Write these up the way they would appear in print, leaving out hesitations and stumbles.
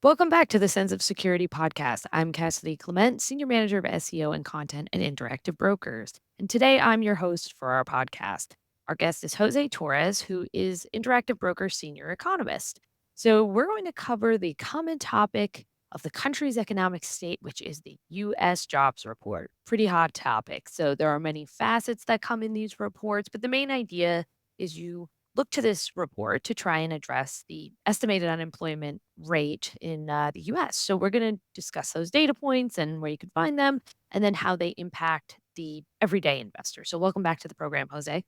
Welcome back to the Sense of Security podcast. I'm Cassidy Clement, Senior Manager of SEO and Content at Interactive Brokers. And today I'm your host for our podcast. Our guest is Jose Torres, who is Interactive Brokers Senior Economist. So we're going to cover the common topic of the country's economic state, which is the U.S. jobs report. Pretty hot topic. So there are many facets that come in these reports, but the main idea is you look to this report to try and address the estimated unemployment rate in the US. So, we're going to discuss those data points and where you can find them, and then how they impact the everyday investor. So, welcome back to the program, Jose.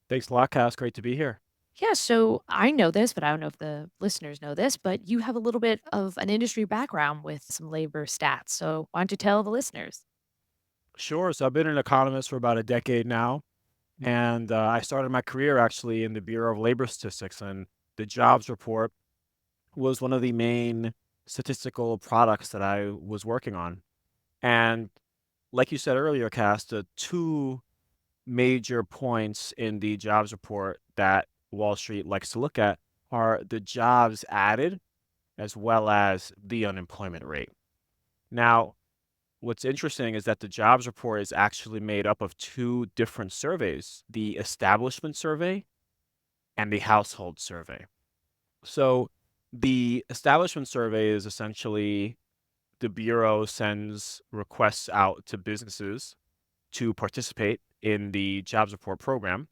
Thanks a lot, Cass. Great to be here. Yeah, so I know this, but I don't know if the listeners know this, but you have a little bit of an industry background with some labor stats. So, why don't you tell the listeners? Sure. So I've been an economist for about a decade now, and I started my career actually in the Bureau of Labor Statistics, and the jobs report was one of the main statistical products that I was working on. And like you said earlier, Cass, the two major points in the jobs report that Wall Street likes to look at are the jobs added as well as the unemployment rate. Now, what's interesting is that the jobs report is actually made up of two different surveys, the establishment survey and the household survey. So the establishment survey is essentially the Bureau sends requests out to businesses to participate in the jobs report program,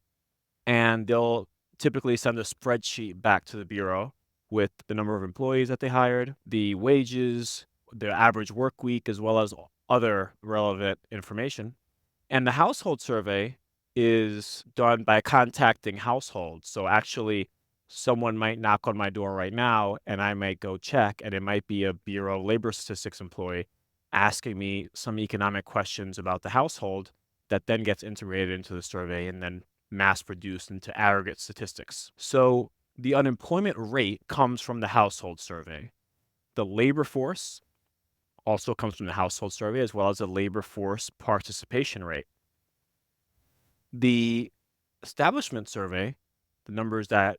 and they'll typically send a spreadsheet back to the Bureau with the number of employees that they hired, the wages, their average work week, as well as other relevant information. And the household survey is done by contacting households. So actually, someone might knock on my door right now, and I might go check, and it might be a Bureau of Labor Statistics employee asking me some economic questions about the household that then gets integrated into the survey and then mass produced into aggregate statistics. So the unemployment rate comes from the household survey. The labor force also comes from the household survey, as well as the labor force participation rate. The establishment survey, the numbers that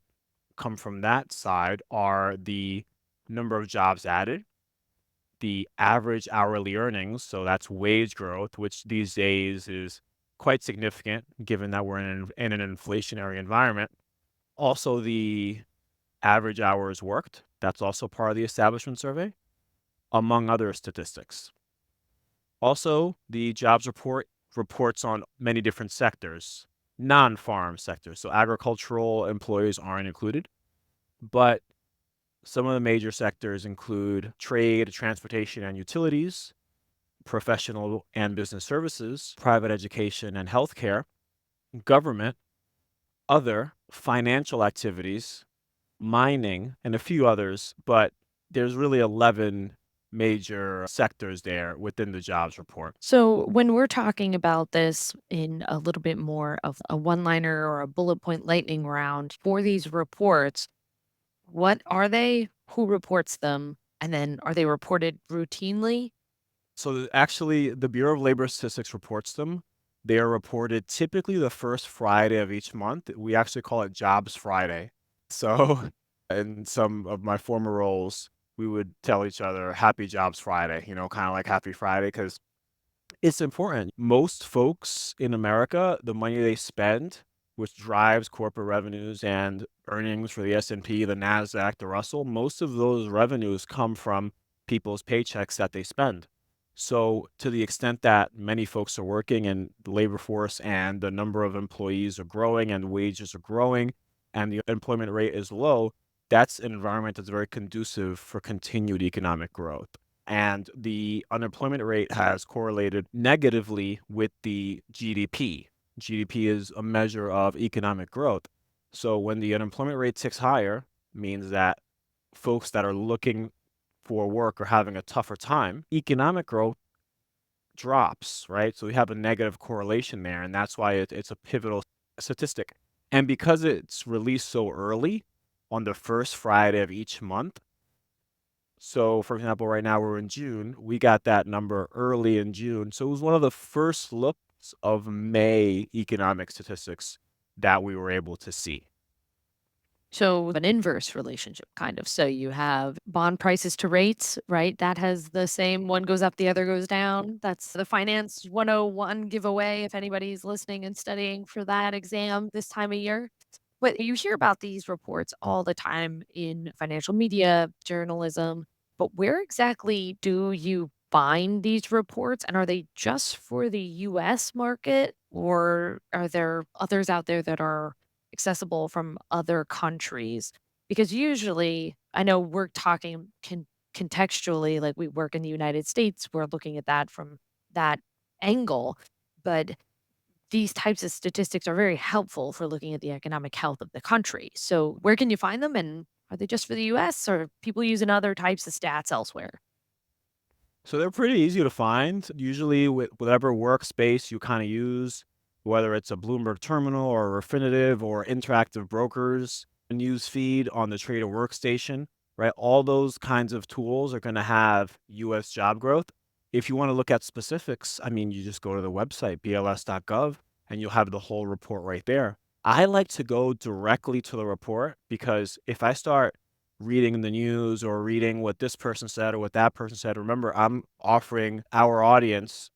come from that side are the number of jobs added, the average hourly earnings, so that's wage growth, which these days is quite significant given that we're in an inflationary environment. Also, the average hours worked, that's also part of the establishment survey, among other statistics. Also, the jobs report reports on many different sectors, non-farm sectors. So agricultural employees aren't included, but some of the major sectors include trade, transportation, and utilities, professional and business services, private education and healthcare, government, other financial activities, mining, and a few others, but there's really 11 major sectors there within the jobs report. So, when we're talking about this in a little bit more of a one liner or a bullet point lightning round for these reports, what are they? Who reports them? And then are they reported routinely? So actually, the Bureau of Labor Statistics reports them. They are reported typically the first Friday of each month. We actually call it Jobs Friday. So in some of my former roles, we would tell each other Happy Jobs Friday, kind of like Happy Friday, because it's important. Most folks in America, the money they spend, which drives corporate revenues and earnings for the S&P, the Nasdaq, the Russell, most of those revenues come from people's paychecks that they spend. So to the extent that many folks are working and the labor force and the number of employees are growing and wages are growing and the employment rate is low, that's an environment that's very conducive for continued economic growth. And the unemployment rate has correlated negatively with the GDP. GDP is a measure of economic growth. So when the unemployment rate ticks higher, means that folks that are looking for work are having a tougher time, economic growth drops, right? So we have a negative correlation there, and that's why it's a pivotal statistic. And because it's released so early on the first Friday of each month, so, for example, right now we're in June. We got that number early in June. So it was one of the first looks of May economic statistics that we were able to see. So an inverse relationship kind of. So you have bond prices to rates, right? That has the same one goes up, the other goes down. That's the finance 101 giveaway if anybody's listening and studying for that exam this time of year. But you hear about these reports all the time in financial media, journalism, but where exactly do you find these reports? And are they just for the US market or are there others out there that are accessible from other countries? Because usually, I know we're talking contextually, like we work in the United States, we're looking at that from that angle. But these types of statistics are very helpful for looking at the economic health of the country. So, where can you find them? And are they just for the US or people using other types of stats elsewhere? So they're pretty easy to find. Usually with whatever workspace you kind of use, whether it's a Bloomberg terminal or Refinitiv or interactive brokers news feed on the trader workstation, right? All those kinds of tools are going to have US job growth. If you want to look at specifics, I mean, you just go to the website, bls.gov, and you'll have the whole report right there. I like to go directly to the report because if I start reading the news or reading what this person said or what that person said. Remember, I'm offering our audience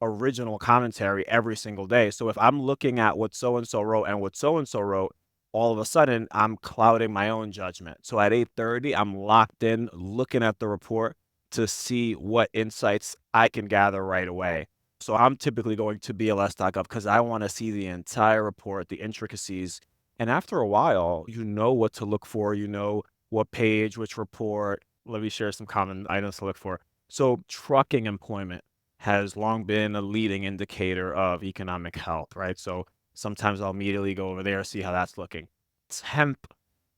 original commentary every single day. So if I'm looking at what so and so wrote and what so and so wrote, all of a sudden I'm clouding my own judgment. So at 8:30, I'm locked in looking at the report to see what insights I can gather right away. So I'm typically going to bls.gov because I want to see the entire report, the intricacies. And after a while, you know what to look for, you know what page, which report. Let me share some common items to look for. So trucking employment has long been a leading indicator of economic health, right? So sometimes I'll immediately go over there, see how that's looking. Temp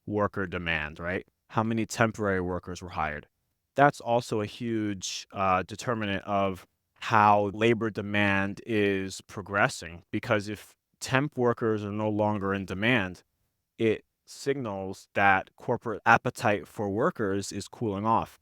worker demand, right? How many temporary workers were hired? That's also a huge determinant of how labor demand is progressing because if temp workers are no longer in demand, it signals that corporate appetite for workers is cooling off.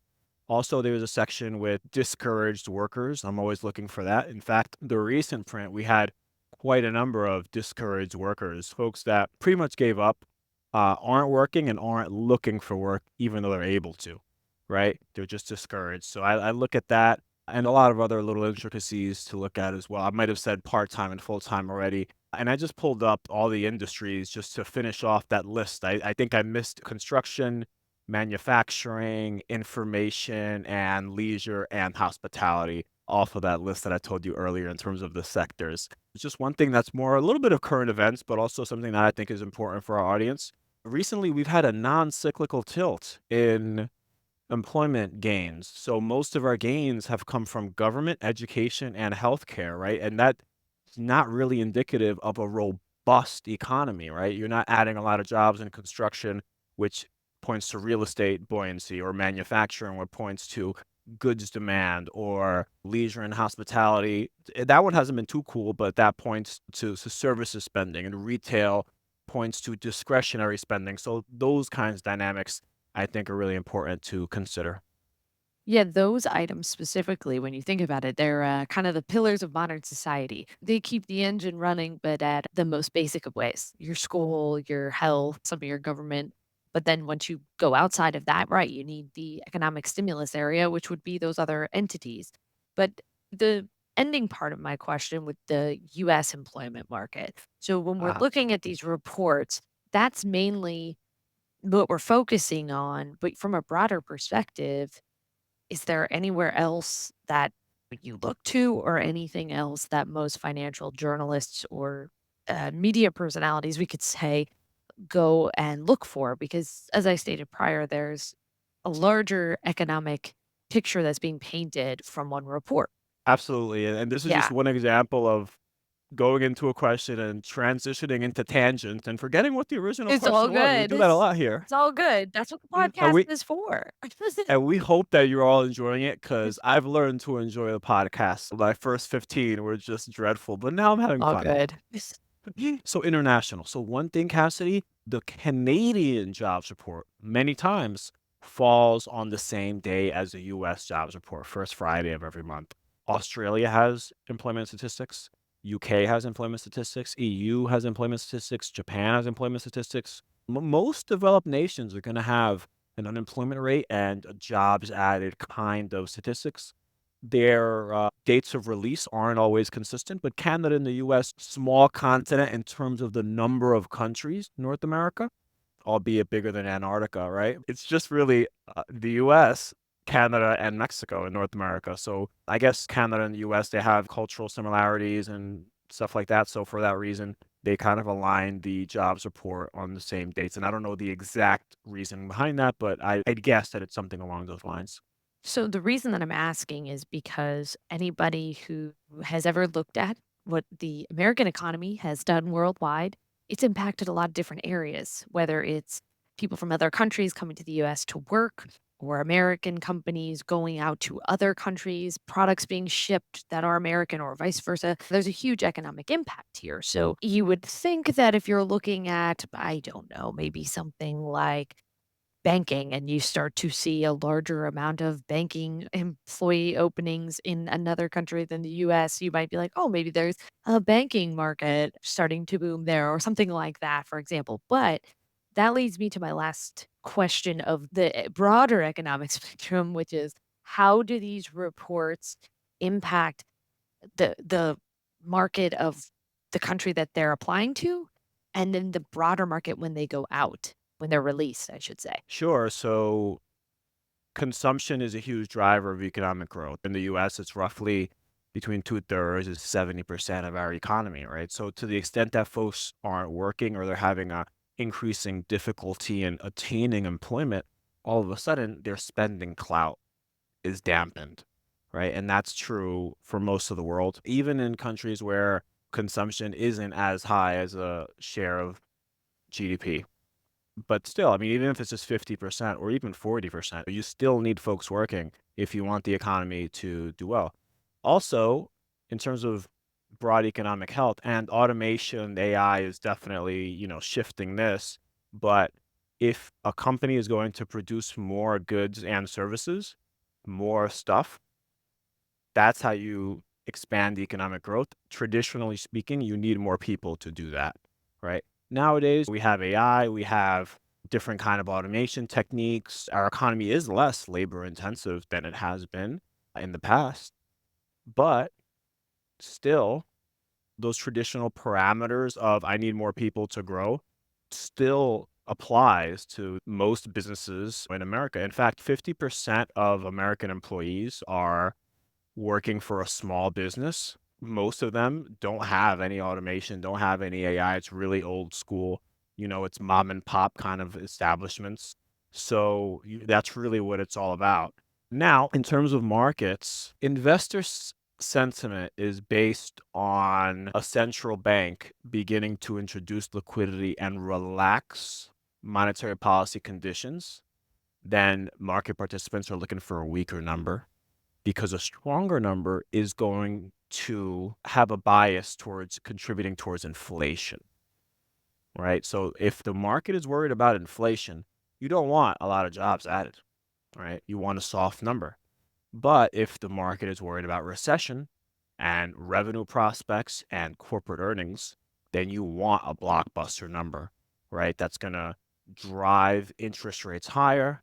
Also, there's a section with discouraged workers. I'm always looking for that. In fact, the recent print, we had quite a number of discouraged workers, folks that pretty much gave up, aren't working and aren't looking for work, even though they're able to, right? They're just discouraged. So I look at that and a lot of other little intricacies to look at as well. I might have said part time and full time already. And I just pulled up all the industries just to finish off that list. I think I missed construction, manufacturing, information, and leisure and hospitality off of that list that I told you earlier in terms of the sectors. It's just one thing that's more a little bit of current events, but also something that I think is important for our audience. Recently, we've had a non cyclical tilt in employment gains. So most of our gains have come from government, education, and healthcare, right? And that's not really indicative of a robust economy, right? You're not adding a lot of jobs in construction, which points to real estate buoyancy, or manufacturing, what points to goods demand, or leisure and hospitality. That one hasn't been too cool, but that points to services spending, and retail points to discretionary spending. So those kinds of dynamics I think are really important to consider. Yeah, those items specifically, when you think about it, they're kind of the pillars of modern society. They keep the engine running, but at the most basic of ways your school, your health, some of your government. But then once you go outside of that, right, you need the economic stimulus area, which would be those other entities. But the ending part of my question with the US employment market. So when we're Ah, looking at these reports, that's mainly what we're focusing on. But from a broader perspective, is there anywhere else that you look to or anything else that most financial journalists or, media personalities, we could say, go and look for? Because as I stated prior, there's a larger economic picture that's being painted from one report. absolutely. And this is just Yeah. one example of going into a question and transitioning into tangent and forgetting what the original It's all question was. We good. do that a lot here. It's all good. That's what the And podcast we is for. and we hope that you're all enjoying it because I've learned to enjoy the podcast. My first 15 were just dreadful, but now I'm having All fun. good. So international. So one thing, Cassidy, the Canadian jobs report many times falls on the same day as the US jobs report, first Friday of every month. Australia has employment statistics. UK has employment statistics. EU has employment statistics. Japan has employment statistics. Most developed nations are going to have an unemployment rate and a jobs added kind of statistics. Their dates of release aren't always consistent, but Canada and the US, small continent in terms of the number of countries, North America, albeit bigger than Antarctica, right? It's just really the US, Canada, and Mexico in North America. So I guess Canada and the US, they have cultural similarities and stuff like that. So for that reason, they kind of align the jobs report on the same dates. And I don't know the exact reason behind that, but I'd guess that it's something along those lines. So the reason that I'm asking is because anybody who has ever looked at what the American economy has done worldwide, it's impacted a lot of different areas, whether it's people from other countries coming to the US to work or American companies going out to other countries, products being shipped that are American or vice versa. There's a huge economic impact here. So you would think that if you're looking at, I don't know, maybe something like banking and you start to see a larger amount of banking employee openings in another country than the US, you might be like, oh, maybe there's a banking market starting to boom there or something like that, for example. But that leads me to my last question of the broader economic spectrum, which is how do these reports impact the market of the country that they're applying to and then the broader market when they go out, when they're released, I should say? Sure. So consumption is a huge driver of economic growth. In the US, it's roughly between two-thirds and 70% of our economy, right? So to the extent that folks aren't working or they're having a increasing difficulty in attaining employment, all of a sudden their spending clout is dampened, right? And that's true for most of the world, even in countries where consumption isn't as high as a share of GDP. But still, I mean, even if it's just 50% or even 40%, you still need folks working if you want the economy to do well. Also, in terms of broad economic health and automation, AI is definitely, shifting this. But if a company is going to produce more goods and services, more stuff, that's how you expand economic growth. Traditionally speaking, you need more people to do that, right? Nowadays, we have AI, we have different kind of automation techniques. Our economy is less labor intensive than it has been in the past, but still those traditional parameters of I need more people to grow still applies to most businesses in America. In fact, 50% of American employees are working for a small business. Most of them don't have any automation, don't have any AI. It's really old school. It's mom and pop kind of establishments. So that's really what it's all about. Now, in terms of markets, sentiment is based on a central bank beginning to introduce liquidity and relax monetary policy conditions. Then market participants are looking for a weaker number because a stronger number is going to have a bias towards contributing towards inflation, right? So if the market is worried about inflation, you don't want a lot of jobs added, right? You want a soft number. But if the market is worried about recession and revenue prospects and corporate earnings, then you want a blockbuster number, right? That's going to drive interest rates higher,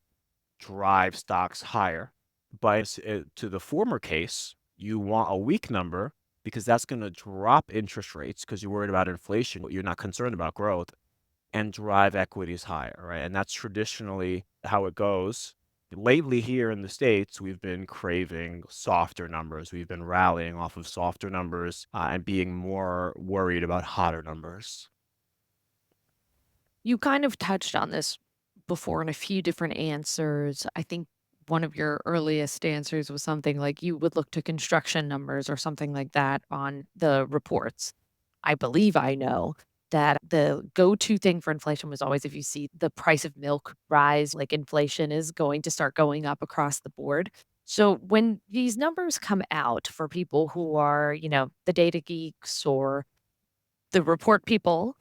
drive stocks higher. But to the former case, you want a weak number because that's going to drop interest rates because you're worried about inflation. You're not concerned about growth and drive equities higher, right? And that's traditionally how it goes. Lately, here in the States, we've been craving softer numbers. We've been rallying off of softer numbers and being more worried about hotter numbers. You kind of touched on this before in a few different answers. I think one of your earliest answers was something like you would look to construction numbers or something like that on the reports. I believe I know that the go-to thing for inflation was always if you see the price of milk rise, like inflation is going to start going up across the board. So when these numbers come out for people who are, the data geeks or the report people,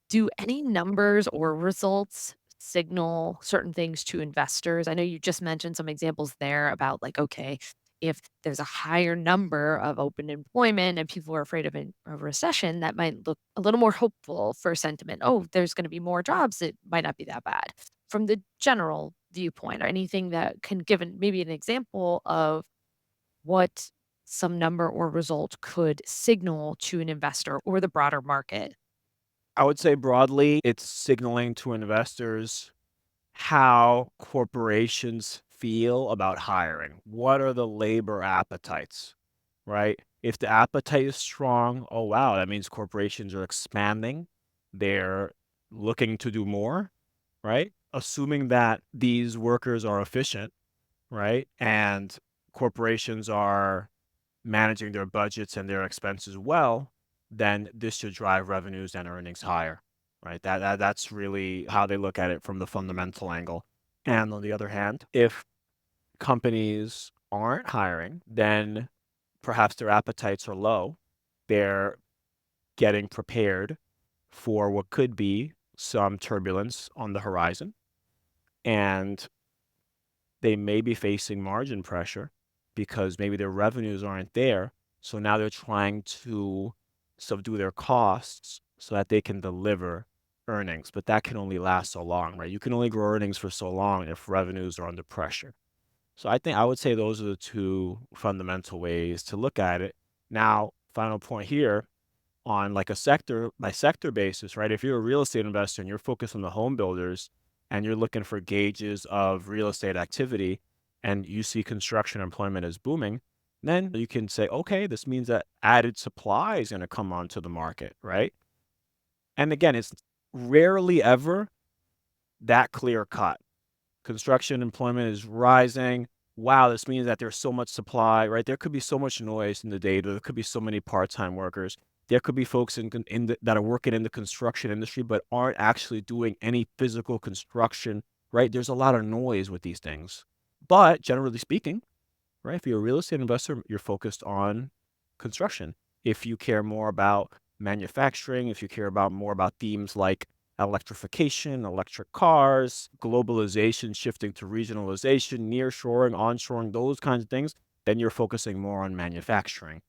do any numbers or results signal certain things to investors? I know you just mentioned some examples there about like, okay, if there's a higher number of open employment and people are afraid of a recession, that might look a little more hopeful for sentiment. Oh, there's going to be more jobs. It might not be that bad. From the general viewpoint, or anything that can give maybe an example of what some number or result could signal to an investor or the broader market. I would say broadly, it's signaling to investors how corporations feel about hiring. What are the labor appetites, right? If the appetite is strong, oh, wow, that means corporations are expanding. They're looking to do more, right? Assuming that these workers are efficient, right? And corporations are managing their budgets and their expenses well, then this should drive revenues and earnings higher, right? That's really how they look at it from the fundamental angle. And on the other hand, if companies aren't hiring, then perhaps their appetites are low. They're getting prepared for what could be some turbulence on the horizon, and they may be facing margin pressure because maybe their revenues aren't there. So now they're trying to subdue their costs so that they can deliver earnings. But that can only last so long, right? You can only grow earnings for so long if revenues are under pressure. So I think I would say those are the two fundamental ways to look at it. Now, final point here, on like a sector by sector basis, right? If you're a real estate investor and you're focused on the home builders and you're looking for gauges of real estate activity and you see construction employment is booming, then you can say, okay, this means that added supply is going to come onto the market, right? And again, it's rarely ever that clear cut. Construction employment is rising. Wow, this means that there's so much supply, right? There could be so much noise in the data. There could be so many part-time workers. There could be folks that are working in the construction industry but aren't actually doing any physical construction, right? There's a lot of noise with these things. But generally speaking, right, if you're a real estate investor, you're focused on construction. If you care more about manufacturing, if you care about more about themes like electrification, electric cars, globalization, shifting to regionalization, nearshoring, onshoring, those kinds of things, then you're focusing more on manufacturing.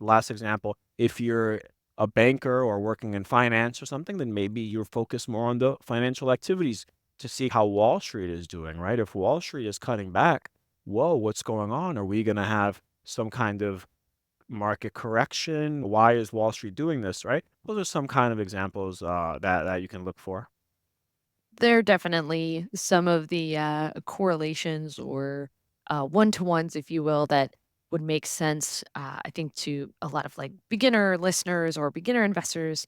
Last example, if you're a banker or working in finance or something, then maybe you're focused more on the financial activities to see how Wall Street is doing, right? If Wall Street is cutting back, whoa, what's going on? Are we going to have some kind of market correction? Why is Wall Street doing this, right? Those are some kind of examples that you can look for. There are definitely some of the correlations or one-to-ones, if you will, that would make sense, I think, to a lot of like beginner listeners or beginner investors,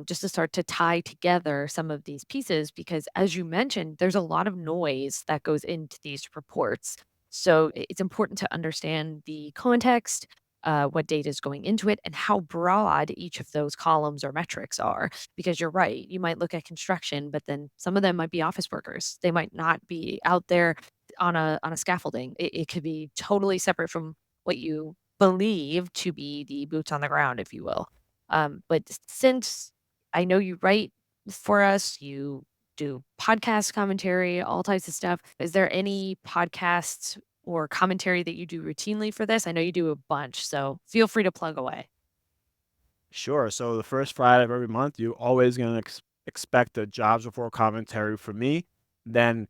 just to start to tie together some of these pieces. Because as you mentioned, there's a lot of noise that goes into these reports. So it's important to understand the context, what data is going into it, and how broad each of those columns or metrics are. Because you're right, you might look at construction, but then some of them might be office workers. They might not be out there on a scaffolding. It could be totally separate from what you believe to be the boots on the ground, if you will. But since I know you write for us, you do podcast commentary, all types of stuff. Is there any podcasts or commentary that you do routinely for this? I know you do a bunch, so feel free to plug away. Sure. So the first Friday of every month, you're always going to expect a jobs report commentary from me. Then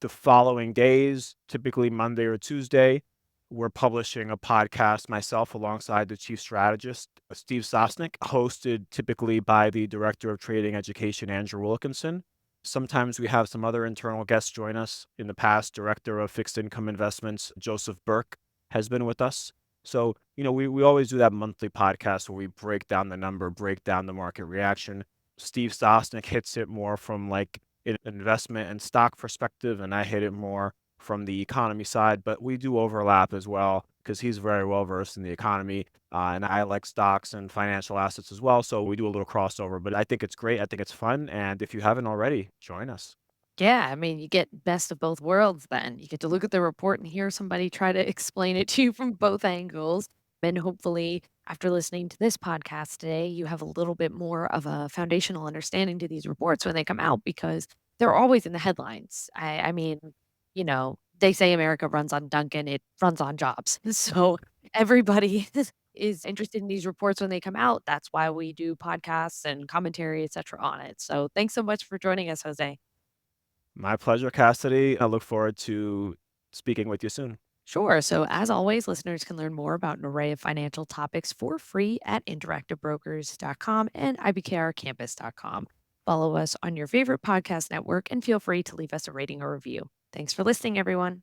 the following days, typically Monday or Tuesday, we're publishing a podcast myself alongside the chief strategist, Steve Sosnick, hosted typically by the director of trading education, Andrew Wilkinson. Sometimes we have some other internal guests join us. In the past, director of fixed income investments, Joseph Burke, has been with us. So, we always do that monthly podcast where we break down the number, break down the market reaction. Steve Sosnick hits it more from like investment and stock perspective, and I hit it more from the economy side, but we do overlap as well because he's very well versed in the economy, and I like stocks and financial assets as well. So we do a little crossover, but I think it's great. I think it's fun. And if you haven't already, join us. Yeah, I mean, you get best of both worlds then. You get to look at the report and hear somebody try to explain it to you from both angles. And hopefully, after listening to this podcast today, you have a little bit more of a foundational understanding to these reports when they come out because they're always in the headlines. I mean, they say America runs on Dunkin', it runs on jobs. So everybody is interested in these reports when they come out. That's why we do podcasts and commentary, etc., on it. So thanks so much for joining us, Jose. My pleasure, Cassidy. I look forward to speaking with you soon. Sure. So, as always, listeners can learn more about an array of financial topics for free at interactivebrokers.com and ibkrcampus.com. Follow us on your favorite podcast network and feel free to leave us a rating or review. Thanks for listening, everyone.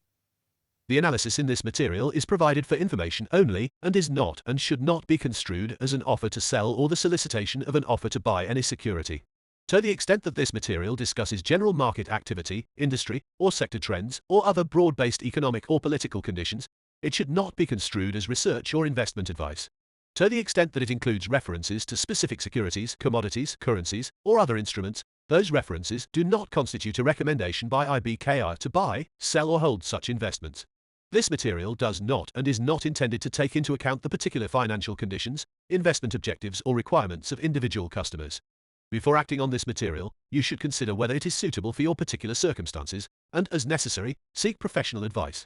The analysis in this material is provided for information only and is not and should not be construed as an offer to sell or the solicitation of an offer to buy any security. To the extent that this material discusses general market activity, industry, or sector trends, or other broad-based economic or political conditions, it should not be construed as research or investment advice. To the extent that it includes references to specific securities, commodities, currencies, or other instruments, those references do not constitute a recommendation by IBKR to buy, sell, or hold such investments. This material does not and is not intended to take into account the particular financial conditions, investment objectives, or requirements of individual customers. Before acting on this material, you should consider whether it is suitable for your particular circumstances and, as necessary, seek professional advice.